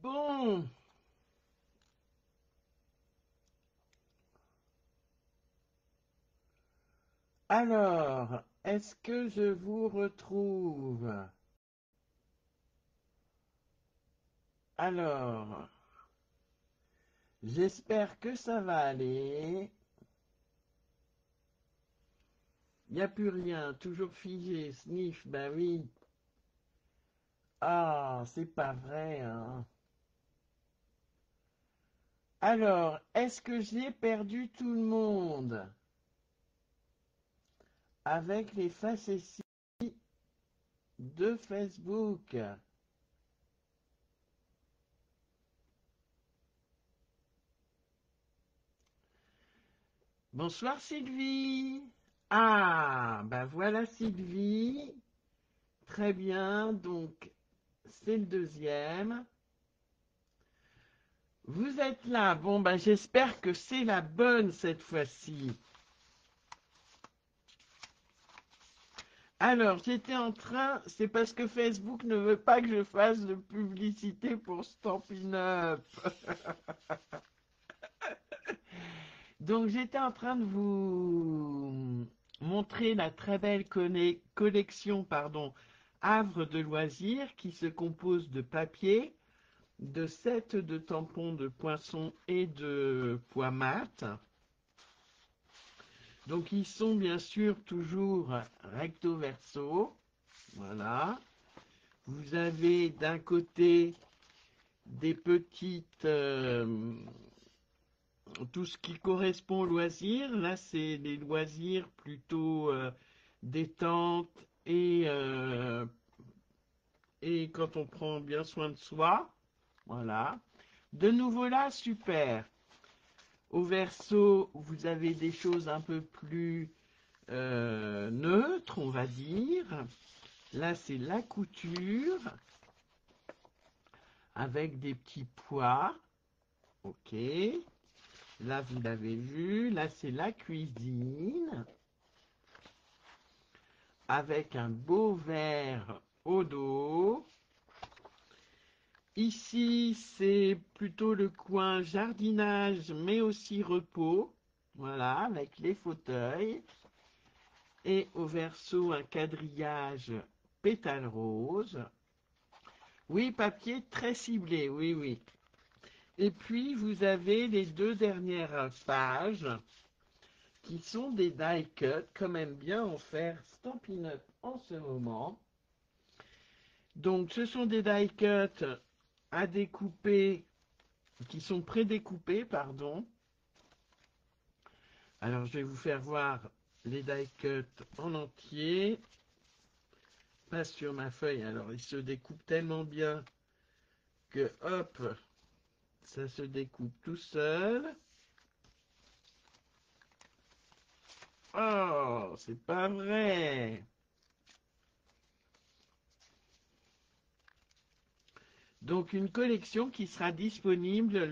Bon, alors, est-ce que je vous retrouve? Alors, j'espère que ça va aller. Il n'y a plus rien, toujours figé, sniff, ben oui. Ah, c'est pas vrai, hein. Alors, est-ce que j'ai perdu tout le monde avec les facéties de Facebook? Bonsoir Sylvie. Ah, ben voilà Sylvie. Très bien, donc c'est le deuxième. Vous êtes là. Bon, ben j'espère que c'est la bonne cette fois-ci. Alors, j'étais en train, c'est parce que Facebook ne veut pas que je fasse de publicité pour Stampin' Up. Donc, j'étais en train de vous montrer la très belle collection, pardon, Havre de loisirs qui se compose de papier, de sets de tampons de poisson et de pois mat. Donc ils sont bien sûr toujours recto verso. Voilà. Vous avez d'un côté des petites tout ce qui correspond aux loisirs. Là c'est des loisirs plutôt détente et quand on prend bien soin de soi. Voilà. De nouveau là, super. Au verso, vous avez des choses un peu plus neutres, on va dire. Là, c'est la couture avec des petits pois. Ok. Là, vous l'avez vu. Là, c'est la cuisine avec un beau verre au dos. Ici, c'est plutôt le coin jardinage, mais aussi repos. Voilà, avec les fauteuils. Et au verso, un quadrillage pétale rose. Oui, papier très ciblé, oui, oui. Et puis, vous avez les deux dernières pages qui sont des die cuts, quand même bien en faire Stampin' Up en ce moment. Donc, ce sont des die cuts à découper, qui sont prédécoupés, pardon. Alors, je vais vous faire voir les die cuts en entier. Pas sur ma feuille. Alors, ils se découpent tellement bien que, hop, ça se découpe tout seul. Oh, c'est pas vrai. Donc une collection qui sera disponible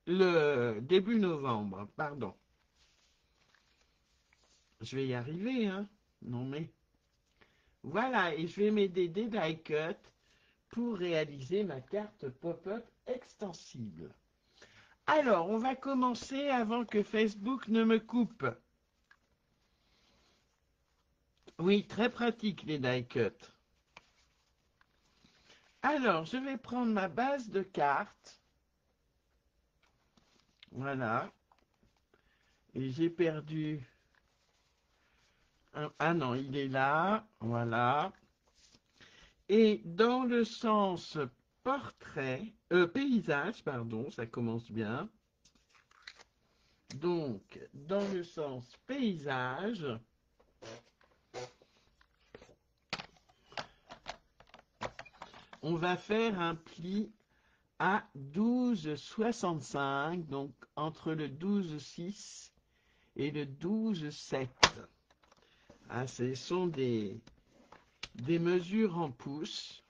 le début novembre, pardon. Je vais y arriver, hein. Non mais voilà, et je vais m'aider des die cuts pour réaliser ma carte pop-up extensible. Alors, on va commencer avant que Facebook ne me coupe. Oui, très pratique les die cuts. Alors, je vais prendre ma base de cartes. Voilà. Et j'ai perdu ah non, il est là. Voilà. Et dans le sens portrait, paysage, pardon, ça commence bien. Donc, dans le sens paysage, on va faire un pli à 12,65, donc entre le 12,6 et le 12,7. Ah, ce sont des mesures en pouces.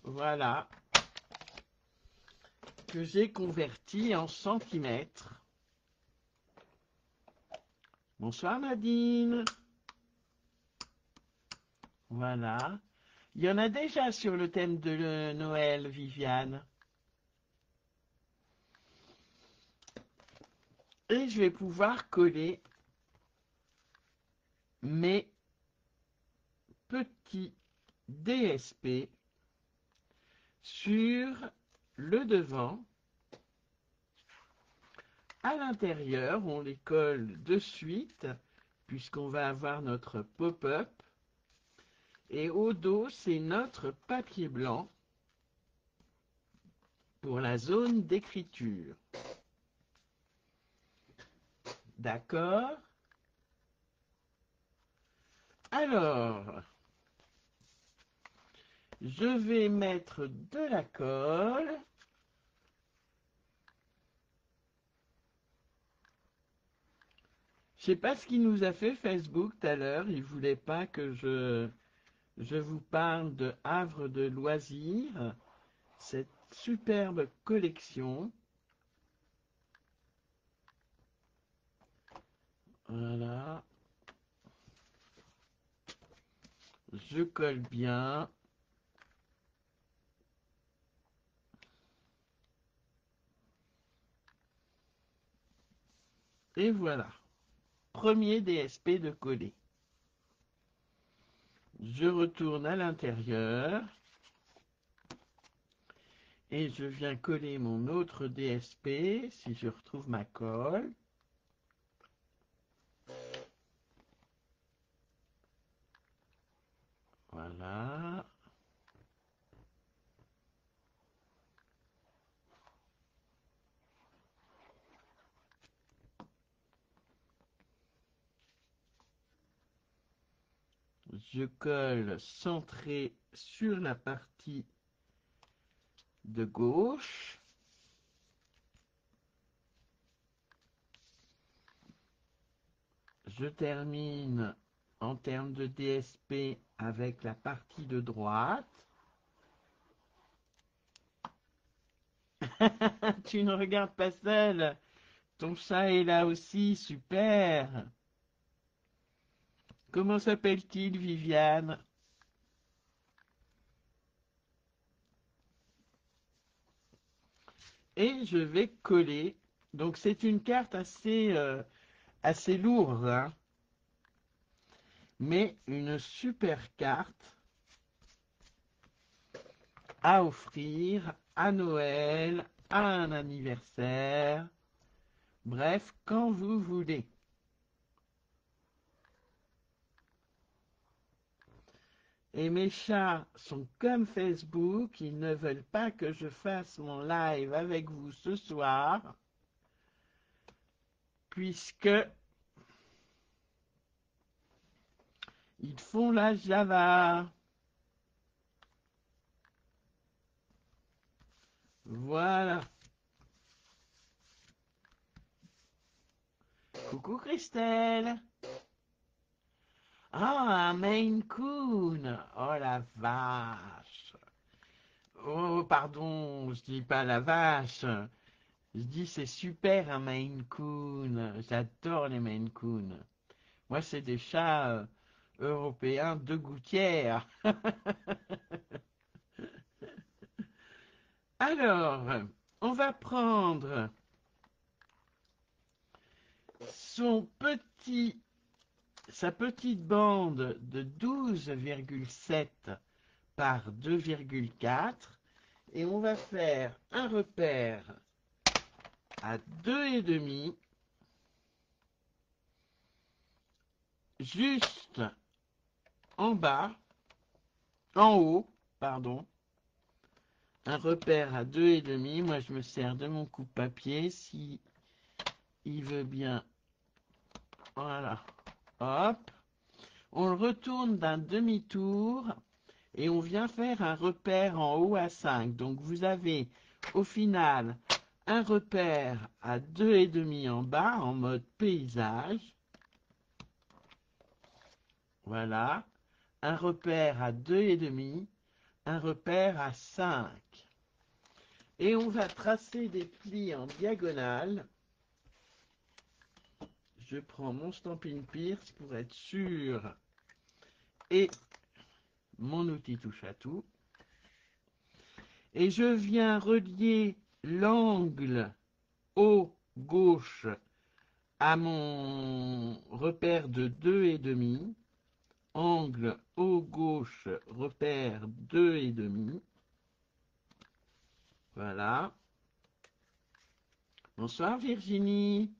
Voilà. Que j'ai converti en centimètres. Bonsoir Nadine. Voilà. Il y en a déjà sur le thème de Noël, Viviane. Et je vais pouvoir coller mes petits DSP sur le devant. À l'intérieur, on les colle de suite, puisqu'on va avoir notre pop-up. Et au dos, c'est notre papier blanc pour la zone d'écriture. D'accord? Alors, je vais mettre de la colle. Je sais pas ce qu'il nous a fait Facebook tout à l'heure. Il voulait pas que je vous parle de Havre de loisirs, cette superbe collection. Voilà. Je colle bien. Et voilà. Premier DSP de coller. Je retourne à l'intérieur. Et je viens coller mon autre DSP, si je retrouve ma colle. Voilà. Je colle centré sur la partie de gauche. Je termine en termes de DSP avec la partie de droite. Tu ne regardes pas seul. Ton chat est là aussi, super. Comment s'appelle-t-il, Viviane? Et je vais coller. Donc c'est une carte assez lourde, hein, mais une super carte à offrir à Noël, à un anniversaire, bref, quand vous voulez. Et mes chats sont comme Facebook, ils ne veulent pas que je fasse mon live avec vous ce soir, puisque ils font la Java. Voilà. Coucou Christelle. Ah, un Maine Coon. Oh la vache. Oh, pardon, je dis pas la vache. Je dis c'est super un Maine Coon. J'adore les Maine Coon. Moi, c'est des chats européens de gouttière. Alors, on va prendre sa petite bande de 12,7 par 2,4 et on va faire un repère à 2,5 juste en bas, en haut, pardon, un repère à 2,5. Moi, je me sers de mon coupe-papier si il veut bien. Voilà, hop. On le retourne d'un demi-tour et on vient faire un repère en haut à 5. Donc, vous avez au final un repère à 2,5 en bas en mode paysage. Voilà. Un repère à 2,5, un repère à 5. Et on va tracer des plis en diagonale. Je prends mon Stampin' Pierce pour être sûr et mon outil touche à tout. Et je viens relier l'angle haut gauche à mon repère de 2,5. Angle haut gauche, repère 2,5. Voilà. Bonsoir Virginie.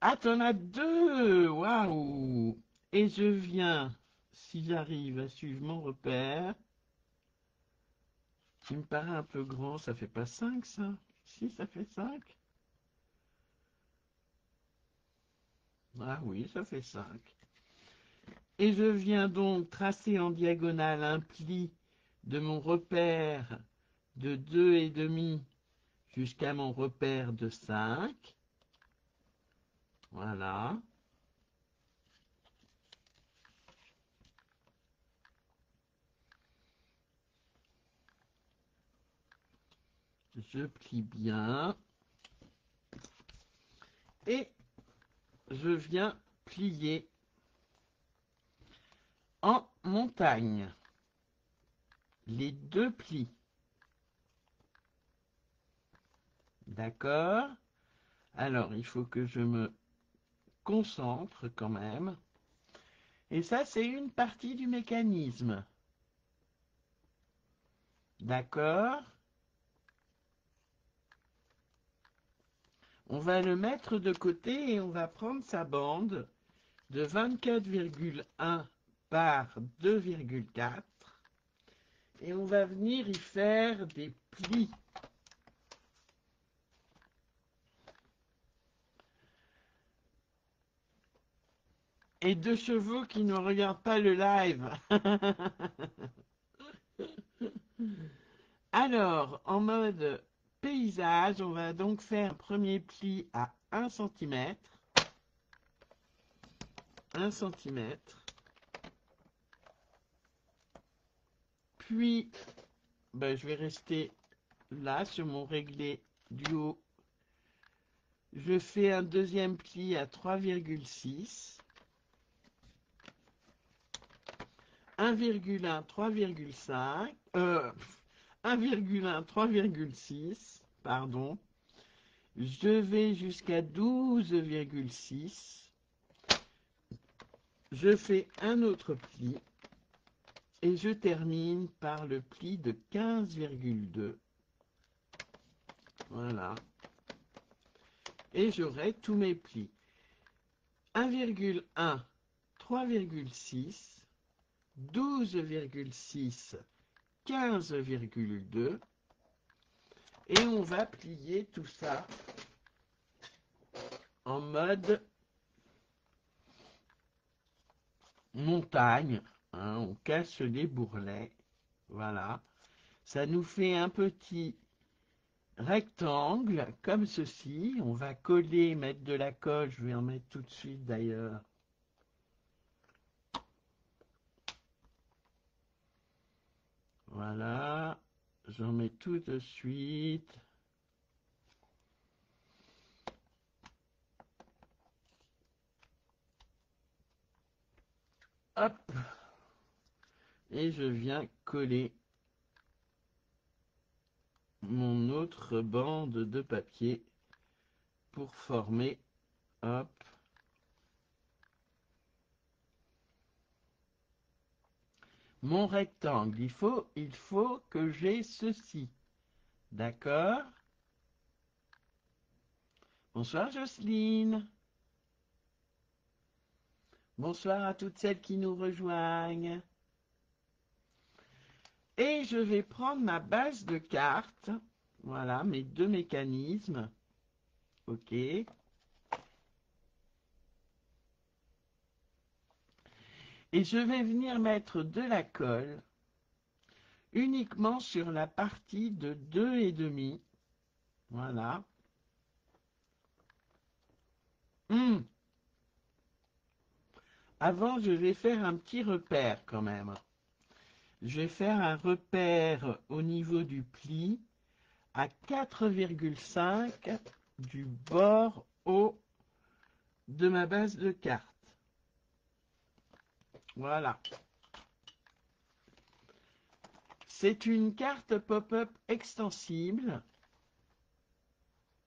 Ah, t'en as deux. Waouh. Et je viens, si j'arrive à suivre mon repère, qui me paraît un peu grand, ça fait pas 5 ça? Si, ça fait 5. Ah oui, ça fait 5. Et je viens donc tracer en diagonale un pli de mon repère de 2,5 jusqu'à mon repère de 5. Voilà. Je plie bien. Et je viens plier en montagne les deux plis. D'accord? Alors, il faut que je me concentre quand même. Et ça, c'est une partie du mécanisme. D'accord? On va le mettre de côté et on va prendre sa bande de 24,1 par 2,4 et on va venir y faire des plis. Et deux chevaux qui ne regardent pas le live. Alors, en mode paysage, on va donc faire un premier pli à 1 cm. 1 cm. Puis, je vais rester là sur mon réglé du haut. Je fais un deuxième pli à 3,6. 1,1, 3,5. 1,1, 3,6. Pardon. Je vais jusqu'à 12,6. Je fais un autre pli. Et je termine par le pli de 15,2. Voilà. Et j'aurai tous mes plis. 1,1, 3,6, 12,6, 15,2. Et on va plier tout ça en mode montagne. Hein, on casse les bourrelets. Voilà. Ça nous fait un petit rectangle comme ceci. On va coller, mettre de la colle. Je vais en mettre tout de suite d'ailleurs. Voilà. J'en mets tout de suite. Hop. Et je viens coller mon autre bande de papier pour former, hop, mon rectangle. Il faut que j'ai ceci. D'accord? Bonsoir Jocelyne. Bonsoir à toutes celles qui nous rejoignent. Et je vais prendre ma base de cartes. Voilà, mes deux mécanismes. OK. Et je vais venir mettre de la colle uniquement sur la partie de 2,5. Voilà. Avant, je vais faire un petit repère quand même. Je vais faire un repère au niveau du pli à 4,5 du bord haut de ma base de carte. Voilà. C'est une carte pop-up extensible.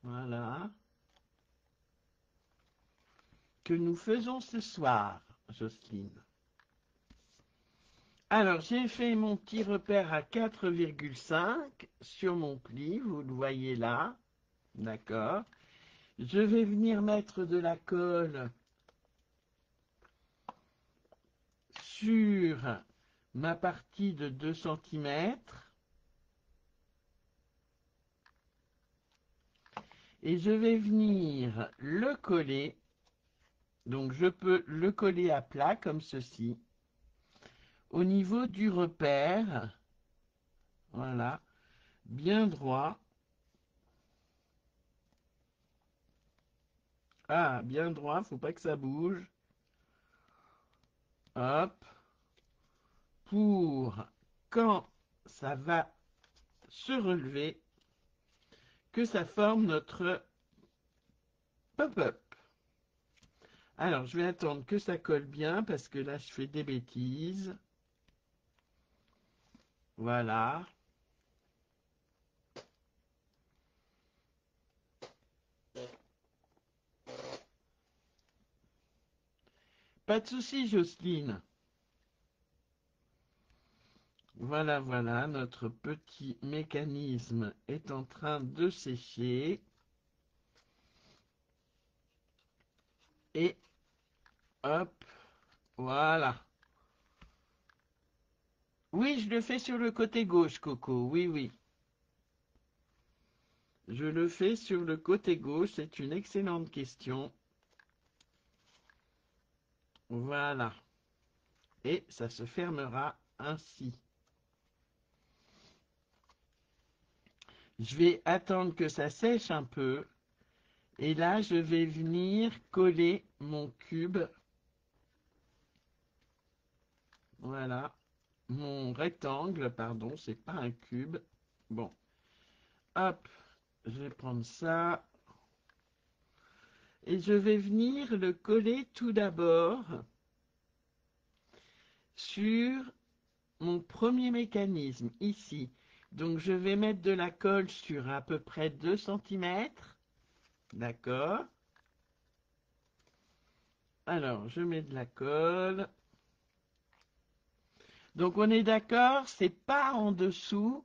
Voilà. Que nous faisons ce soir, Jocelyne. Alors, j'ai fait mon petit repère à 4,5 sur mon pli, vous le voyez là. D'accord. Je vais venir mettre de la colle sur ma partie de 2 centimètres. Et je vais venir le coller. Donc, je peux le coller à plat comme ceci. Au niveau du repère, voilà, bien droit. Ah, bien droit, faut pas que ça bouge. Hop. Pour quand ça va se relever, que ça forme notre pop-up. Alors, je vais attendre que ça colle bien parce que là, je fais des bêtises. Voilà. Pas de souci, Jocelyne. Voilà, voilà, notre petit mécanisme est en train de sécher. Et hop, voilà. Oui, je le fais sur le côté gauche, Coco. Oui, oui. Je le fais sur le côté gauche. C'est une excellente question. Voilà. Et ça se fermera ainsi. Je vais attendre que ça sèche un peu. Et là, je vais venir coller mon cube. Voilà. Mon rectangle, pardon, c'est pas un cube. Bon. Hop. Je vais prendre ça. Et je vais venir le coller tout d'abord sur mon premier mécanisme, ici. Donc, je vais mettre de la colle sur à peu près 2 centimètres. D'accord. Alors, je mets de la colle. Donc, on est d'accord, c'est pas en dessous,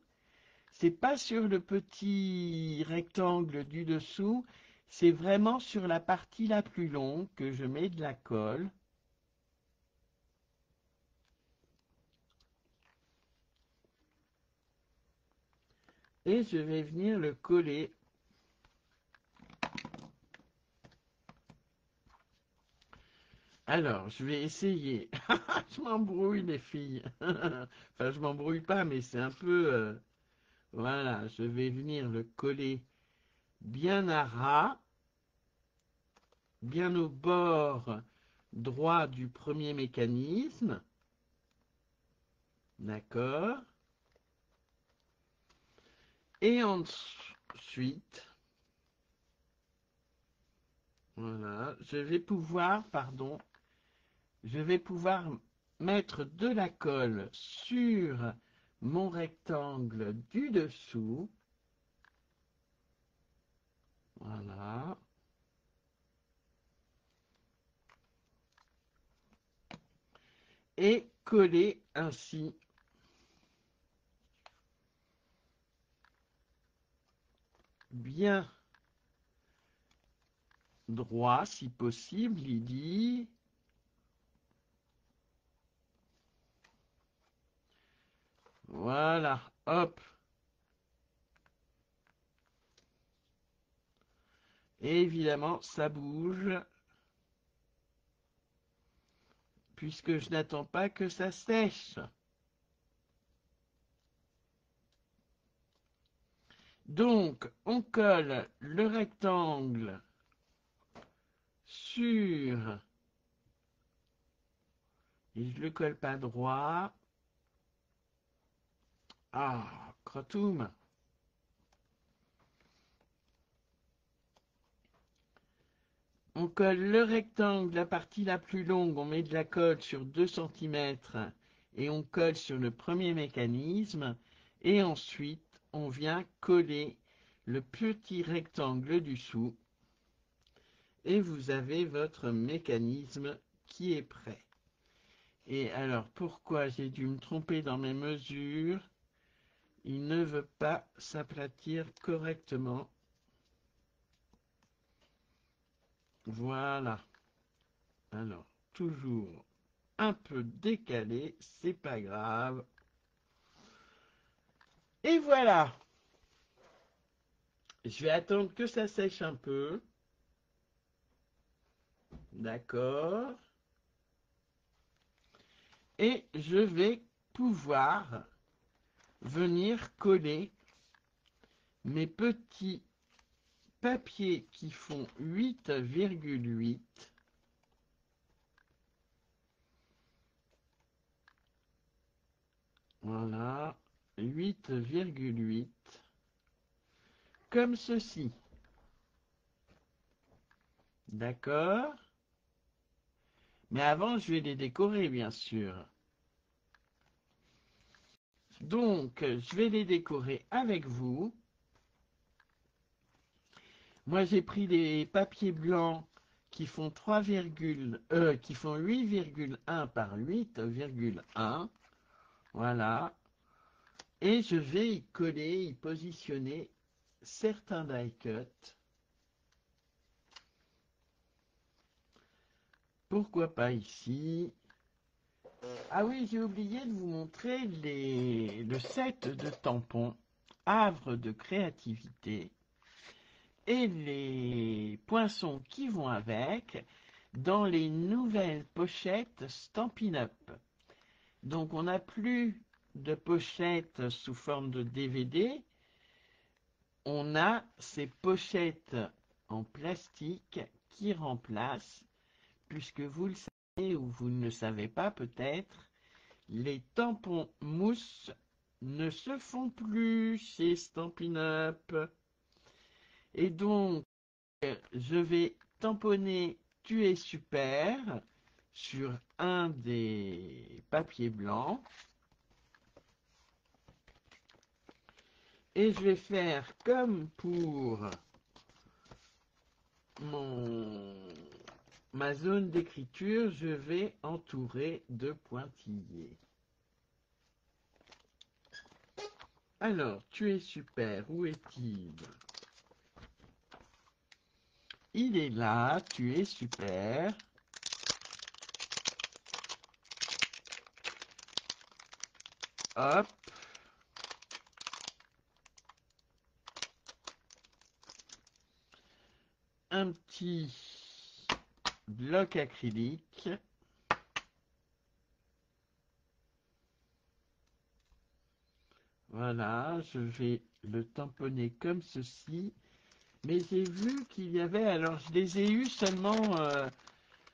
c'est pas sur le petit rectangle du dessous, c'est vraiment sur la partie la plus longue que je mets de la colle. Et je vais venir le coller. Alors, je vais essayer. Je m'embrouille, les filles. Enfin, je m'embrouille pas, mais c'est un peu... voilà, je vais venir le coller bien à ras, bien au bord droit du premier mécanisme. D'accord. Et ensuite, voilà, je vais pouvoir mettre de la colle sur mon rectangle du dessous. Voilà. Et coller ainsi bien droit, si possible, il dit. Voilà, hop. Et évidemment, ça bouge, puisque je n'attends pas que ça sèche. Donc, on colle le rectangle sur, et je le colle pas droit. Ah, crotoum. On colle le rectangle, la partie la plus longue, on met de la colle sur 2 centimètres et on colle sur le premier mécanisme. Et ensuite, on vient coller le petit rectangle du dessous. Et vous avez votre mécanisme qui est prêt. Et alors, pourquoi j'ai dû me tromper dans mes mesures? Il ne veut pas s'aplatir correctement. Voilà. Alors, toujours un peu décalé, c'est pas grave. Et voilà. Je vais attendre que ça sèche un peu. D'accord. Et je vais pouvoir venir coller mes petits papiers qui font 8,8. Voilà, 8,8. Comme ceci. D'accord? Mais avant, je vais les décorer, bien sûr. Donc, je vais les décorer avec vous. Moi, j'ai pris des papiers blancs qui font qui font 8,1 par 8,1. Voilà. Et je vais y coller, y positionner certains die cuts. Pourquoi pas ici? Ah oui, j'ai oublié de vous montrer le set de tampons Havre de créativité et les poinçons qui vont avec dans les nouvelles pochettes Stampin' Up. Donc on n'a plus de pochettes sous forme de DVD, on a ces pochettes en plastique qui remplacent, puisque vous le savez ou vous ne le savez pas peut-être, les tampons mousse ne se font plus chez Stampin' Up. Et donc, je vais tamponner Tu es super sur un des papiers blancs. Et je vais faire comme pour ma zone d'écriture, je vais entourer de pointillés. Alors, Tu es super, où est-il? Il est là, Tu es super. Hop. Un petit bloc acrylique. Voilà, je vais le tamponner comme ceci. Mais j'ai vu qu'il y avait, alors je les ai eus seulement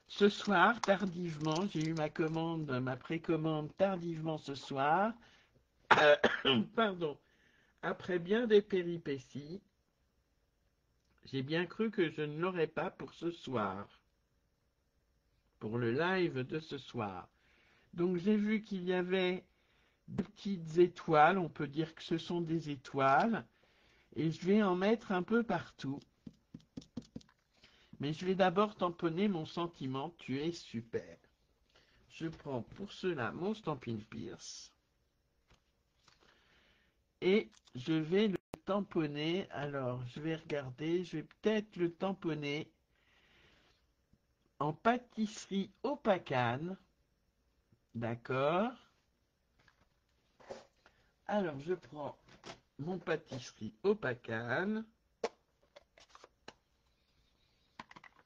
ce soir, tardivement. J'ai eu ma précommande tardivement ce soir. Pardon. Après bien des péripéties, j'ai bien cru que je ne l'aurais pas pour ce soir. Pour le live de ce soir. Donc j'ai vu qu'il y avait des petites étoiles. On peut dire que ce sont des étoiles. Et je vais en mettre un peu partout. Mais je vais d'abord tamponner mon sentiment. Tu es super. Je prends pour cela mon Stampin' Pierce. Et je vais le tamponner. Alors, je vais regarder. Je vais peut-être le tamponner en pâtisserie au pacane. D'accord. Alors, je prends mon pâtisserie au pacane.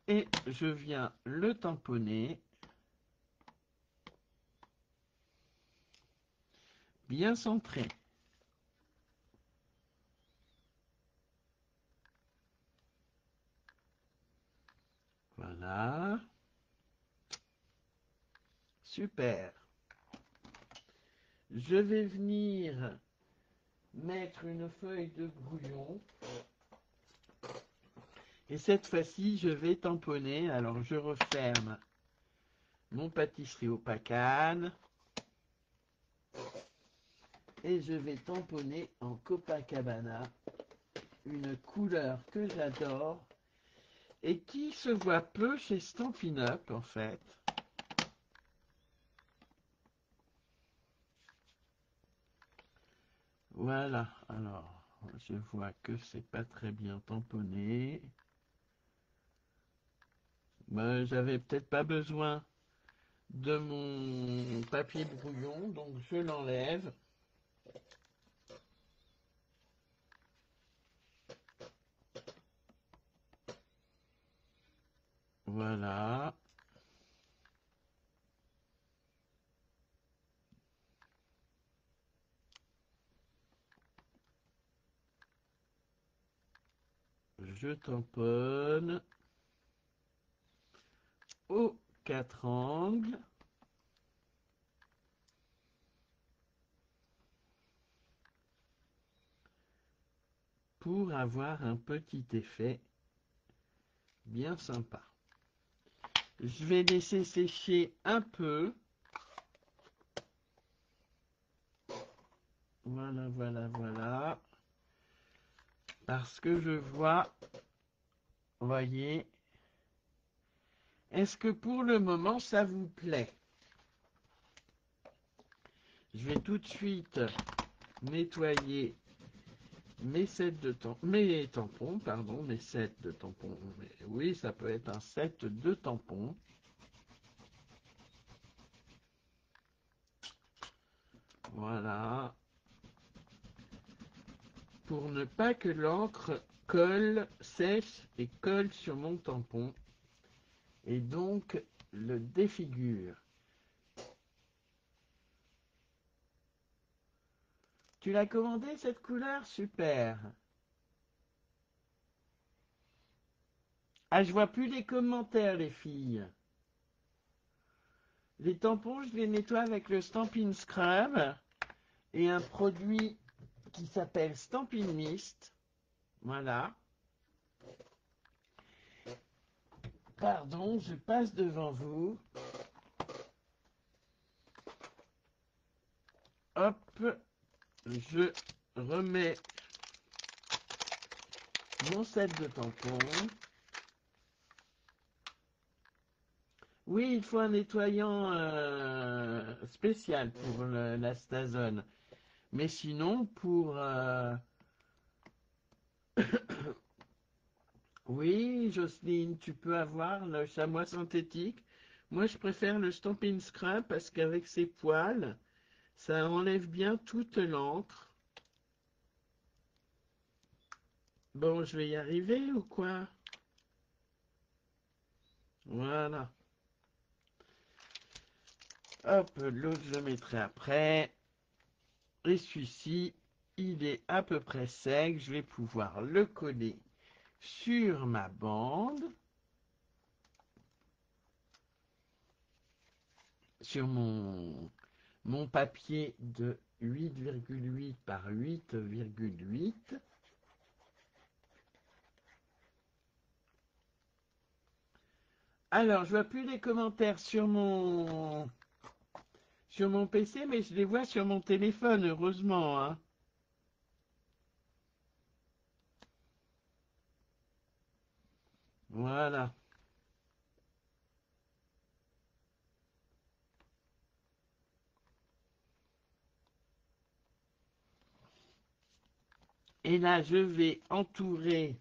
Et je viens le tamponner. Bien centré. Voilà. Super. Je vais venir mettre une feuille de brouillon. Et cette fois-ci, je vais tamponner. Alors, je referme mon pâtisserie au pacane. Et je vais tamponner en Copacabana, une couleur que j'adore et qui se voit peu chez Stampin' Up en fait. Voilà, alors je vois que c'est pas très bien tamponné. Ben, j'avais peut-être pas besoin de mon papier brouillon, donc je l'enlève. Voilà. Je tamponne aux quatre angles. Pour avoir un petit effet bien sympa. Je vais laisser sécher un peu. Voilà, voilà, voilà. Parce que je vois, voyez, est-ce que pour le moment ça vous plaît? Je vais tout de suite nettoyer mes tampons, pardon, mes sets de tampons. Mais oui, ça peut être un set de tampons. Voilà. Pour ne pas que l'encre colle, sèche et colle sur mon tampon. Et donc le défigure. Tu l'as commandé cette couleur? Super. Ah, je vois plus les commentaires, les filles. Les tampons, je les nettoie avec le Stampin' Scrub et un produit qui s'appelle Stampin' Mist. Voilà. Pardon, je passe devant vous. Hop, je remets mon set de tampons. Oui, il faut un nettoyant spécial pour la Stazone. Mais sinon, pour... Oui, Jocelyne, tu peux avoir le chamois synthétique. Moi, je préfère le Stampin' Scrub parce qu'avec ses poils, ça enlève bien toute l'encre. Bon, je vais y arriver ou quoi? Voilà. Hop, l'autre, je le mettrai après. Et celui-ci, il est à peu près sec. Je vais pouvoir le coller sur ma bande. Sur mon papier de 8,8 par 8,8. Alors, je vois plus les commentaires sur mon PC, mais je les vois sur mon téléphone, heureusement, hein. Voilà. Et là, je vais entourer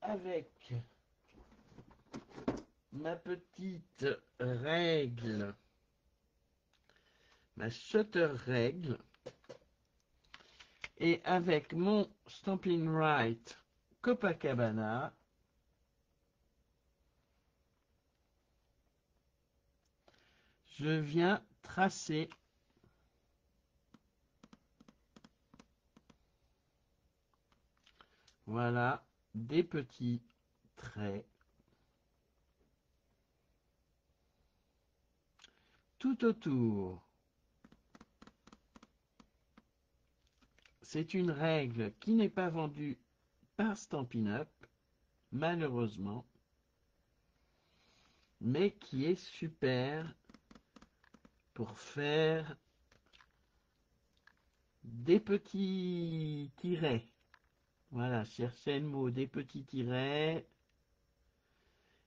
avec ma petite règle, ma shutter règle, et avec mon Stampin' Right Copacabana, je viens tracer voilà des petits traits tout autour. C'est une règle qui n'est pas vendue par Stampin' Up, malheureusement, mais qui est super pour faire des petits tirets. Voilà, cherchez le mot, des petits tirets.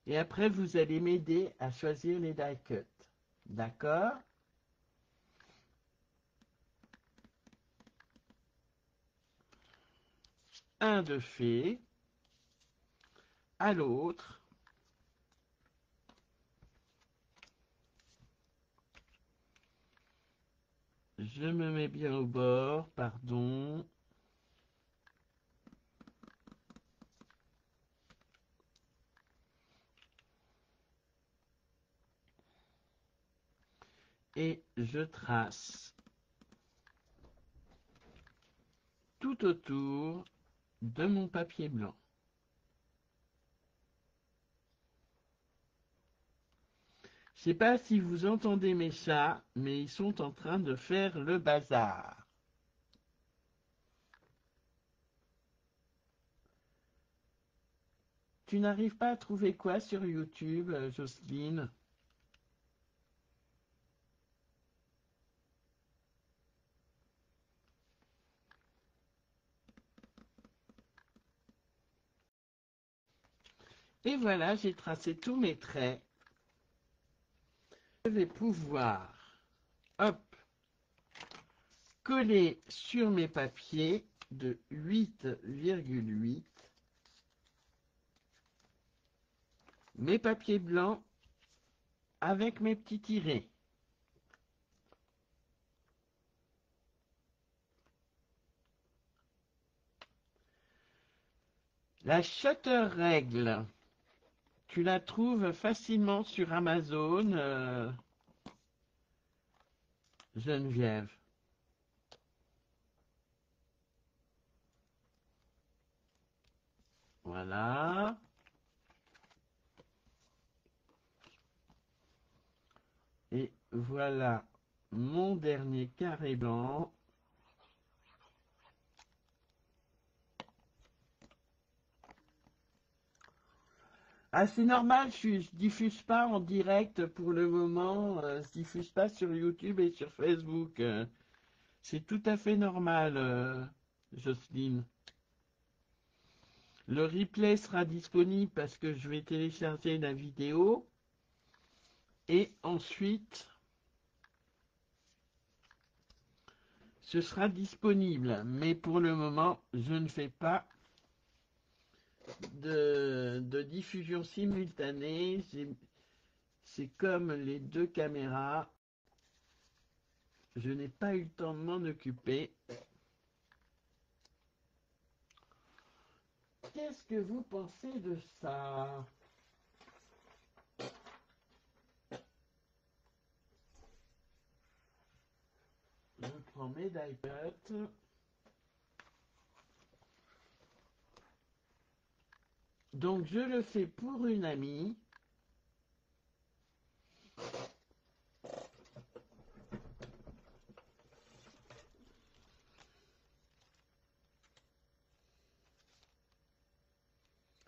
Et après, vous allez m'aider à choisir les die cuts. D'accord? Un de fait à l'autre. Je me mets bien au bord, pardon. Et je trace tout autour de mon papier blanc. Je ne sais pas si vous entendez mes chats, mais ils sont en train de faire le bazar. Tu n'arrives pas à trouver quoi sur YouTube, Jocelyne? Et voilà, j'ai tracé tous mes traits. Je vais pouvoir, hop, coller sur mes papiers de 8,8 mes papiers blancs avec mes petits tirets. La shutter règle, tu la trouves facilement sur Amazon, Geneviève. Voilà. Et voilà mon dernier carré blanc. Ah, c'est normal, je diffuse pas en direct pour le moment, je diffuse pas sur YouTube et sur Facebook. C'est tout à fait normal, Jocelyne. Le replay sera disponible parce que je vais télécharger la vidéo et ensuite ce sera disponible. Mais pour le moment, je ne fais pas de diffusion simultanée. C'est comme les deux caméras. Je n'ai pas eu le temps de m'en occuper. Qu'est-ce que vous pensez de ça? Je prends mes die cuts. Donc je le fais pour une amie.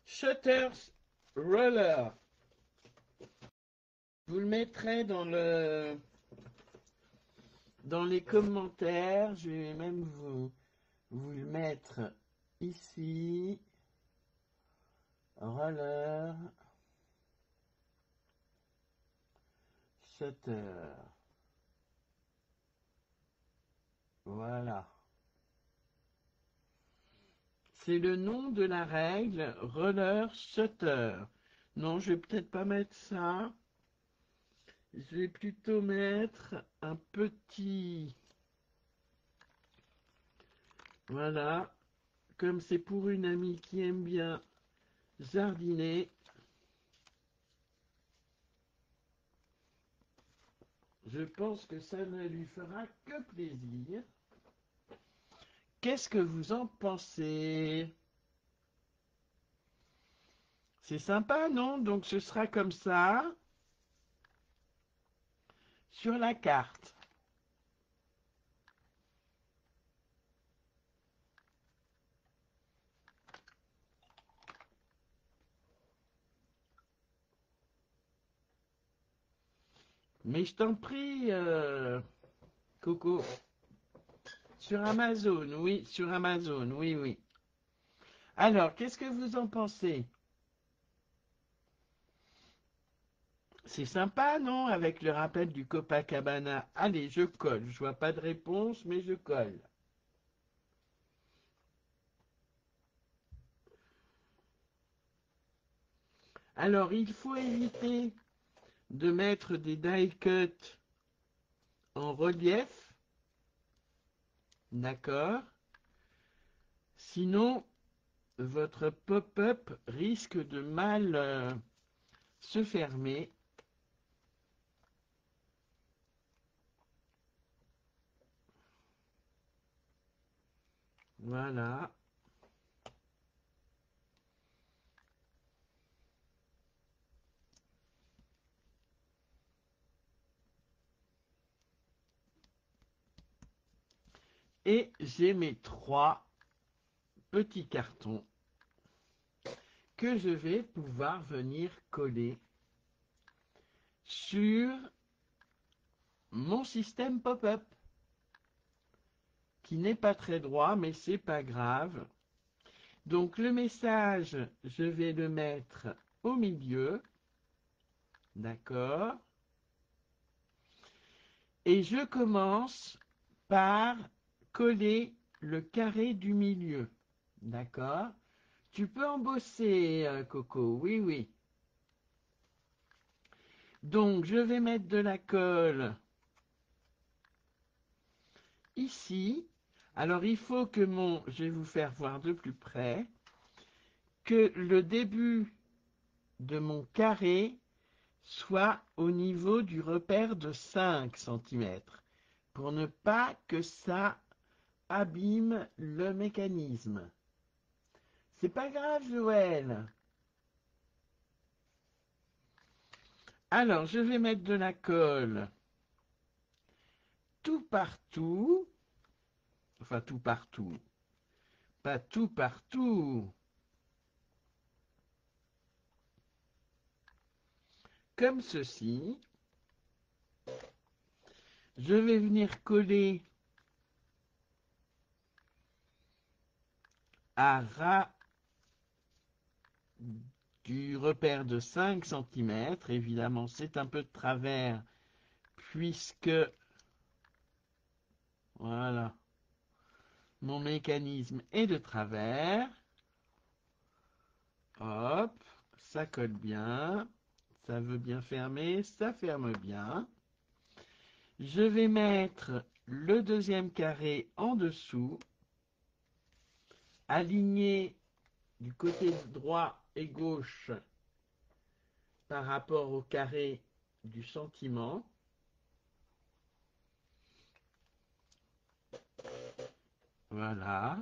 Shutters Roller. Je vous le mettrai dans les commentaires. Je vais même vous le mettre ici. Roller. Shutter. Voilà. C'est le nom de la règle roller shutter. Non, je vais peut-être pas mettre ça. Je vais plutôt mettre un petit... Voilà. Comme c'est pour une amie qui aime bien jardiner, je pense que ça ne lui fera que plaisir. Qu'est-ce que vous en pensez? C'est sympa, non? Donc ce sera comme ça sur la carte. Mais je t'en prie, Coco. Sur Amazon, oui, sur Amazon, oui, oui. Alors, qu'est-ce que vous en pensez? C'est sympa, non? Avec le rappel du Copacabana. Allez, je colle. Je vois pas de réponse, mais je colle. Alors, il faut éviter de mettre des die cuts en relief. D'accord? Sinon, votre pop-up risque de mal se fermer. Voilà. Et j'ai mes 3 petits cartons que je vais pouvoir venir coller sur mon système pop-up, qui n'est pas très droit, mais c'est pas grave. Donc le message, je vais le mettre au milieu, d'accord? Et je commence par coller le carré du milieu, d'accord? Tu peux embosser, Coco, oui, oui. Donc je vais mettre de la colle ici. Alors il faut que je vais vous faire voir de plus près, que le début de mon carré soit au niveau du repère de 5 centimètres, pour ne pas que ça abîme le mécanisme. C'est pas grave, Joël. Alors, je vais mettre de la colle tout partout. Enfin, tout partout. Pas tout partout. Comme ceci. Je vais venir coller à ras du repère de 5 centimètres. Évidemment, c'est un peu de travers puisque, voilà, mon mécanisme est de travers. Hop, ça colle bien. Ça veut bien fermer, ça ferme bien. Je vais mettre le deuxième carré en dessous, aligné du côté droit et gauche par rapport au carré du sentiment. Voilà.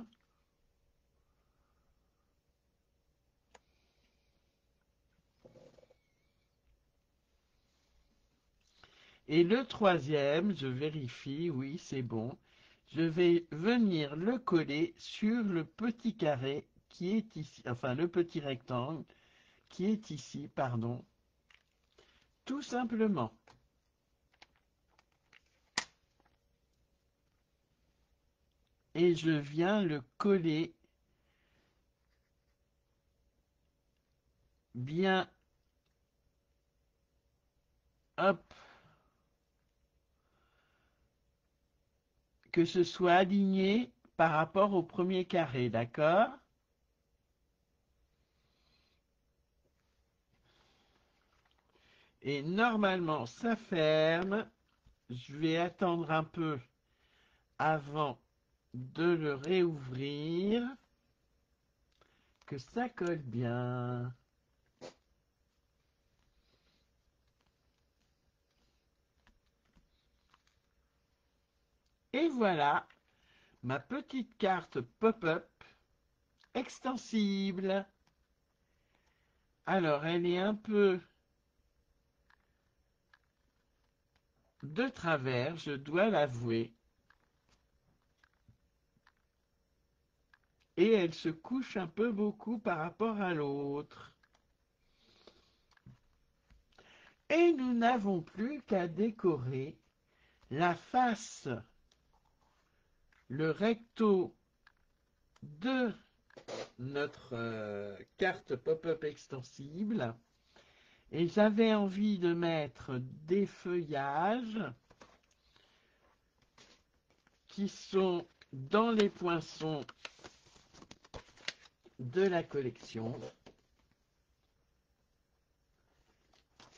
Et le troisième, je vérifie, oui, c'est bon. Je vais venir le coller sur le petit carré qui est ici, enfin le petit rectangle qui est ici, pardon, tout simplement. Et je viens le coller bien, hop, que ce soit aligné par rapport au premier carré, d'accord? Et normalement, ça ferme. Je vais attendre un peu avant de le réouvrir, que ça colle bien. Et voilà, ma petite carte pop-up extensible. Alors, elle est un peu de travers, je dois l'avouer. Et elle se couche un peu beaucoup par rapport à l'autre. Et nous n'avons plus qu'à décorer la face, le recto de notre carte pop-up extensible. Et j'avais envie de mettre des feuillages qui sont dans les poinçons de la collection.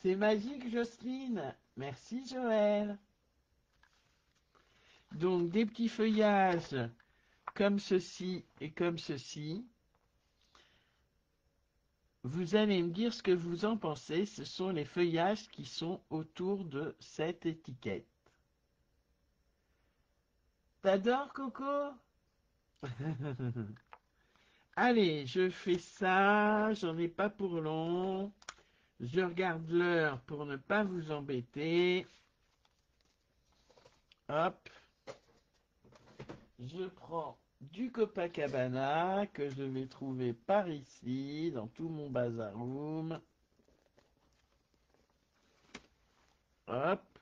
C'est magique, Jocelyne. Merci, Joël. Donc, des petits feuillages comme ceci et comme ceci. Vous allez me dire ce que vous en pensez. Ce sont les feuillages qui sont autour de cette étiquette. T'adores, Coco? Allez, je fais ça. J'en ai pas pour long. Je regarde l'heure pour ne pas vous embêter. Hop. Je prends du Copacabana que je vais trouver par ici, dans tout mon bazar room. Hop.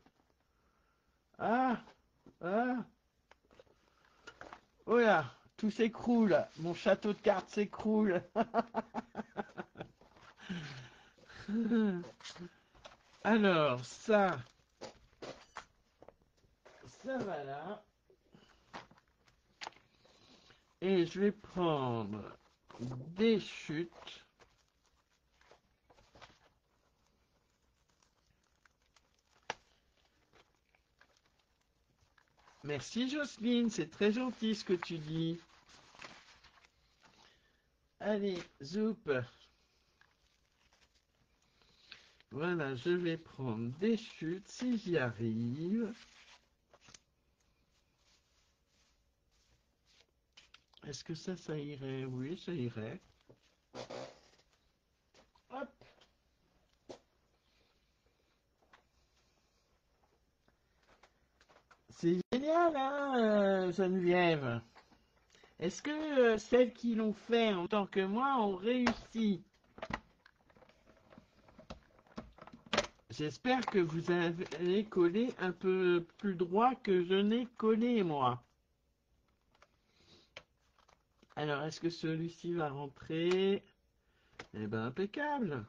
Ah, ah. Oh là, tout s'écroule. Mon château de cartes s'écroule. Alors, ça va là. Et je vais prendre des chutes. Merci Jocelyne, c'est très gentil ce que tu dis. Allez, zoup. Voilà, je vais prendre des chutes si j'y arrive. Est-ce que ça irait? Oui, ça irait. Hop. C'est génial, hein, Geneviève? Est-ce que celles qui l'ont fait en tant que moi ont réussi? J'espère que vous avez collé un peu plus droit que je n'ai collé, moi. Alors, est-ce que celui-ci va rentrer? Eh ben, impeccable.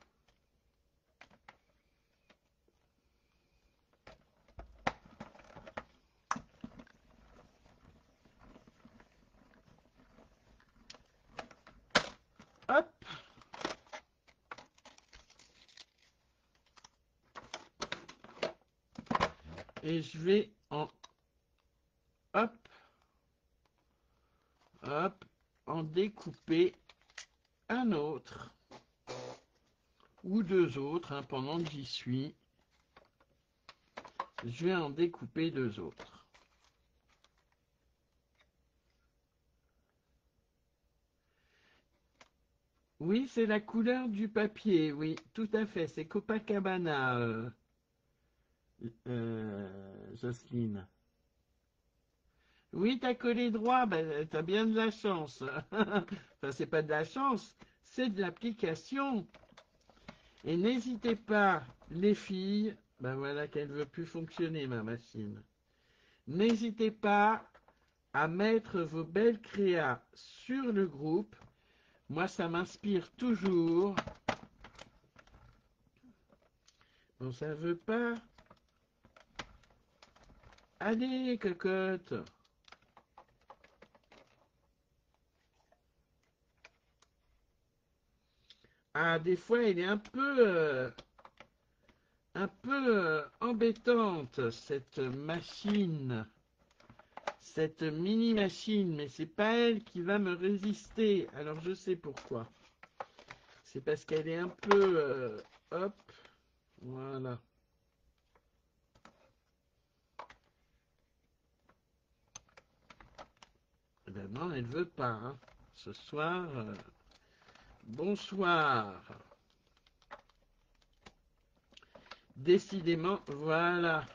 Hop. Et je vais hop, hop, en découper un autre. Ou deux autres, hein, pendant que j'y suis. Je vais en découper deux autres. Oui, c'est la couleur du papier, oui, tout à fait. C'est Copacabana, Jocelyne. Oui, t'as collé droit, ben, t'as bien de la chance. Enfin, c'est pas de la chance, c'est de l'application. Et n'hésitez pas, les filles, ben voilà qu'elle veut plus fonctionner, ma machine. N'hésitez pas à mettre vos belles créas sur le groupe. Moi, ça m'inspire toujours. Bon, ça veut pas. Allez, cocotte. Ah, des fois, elle est un peu embêtante, cette machine. Cette mini-machine, mais c'est pas elle qui va me résister. Alors, je sais pourquoi. C'est parce qu'elle est un peu... hop, voilà. Eh ben non, elle veut pas. Hein. Ce soir, bonsoir. Décidément, voilà.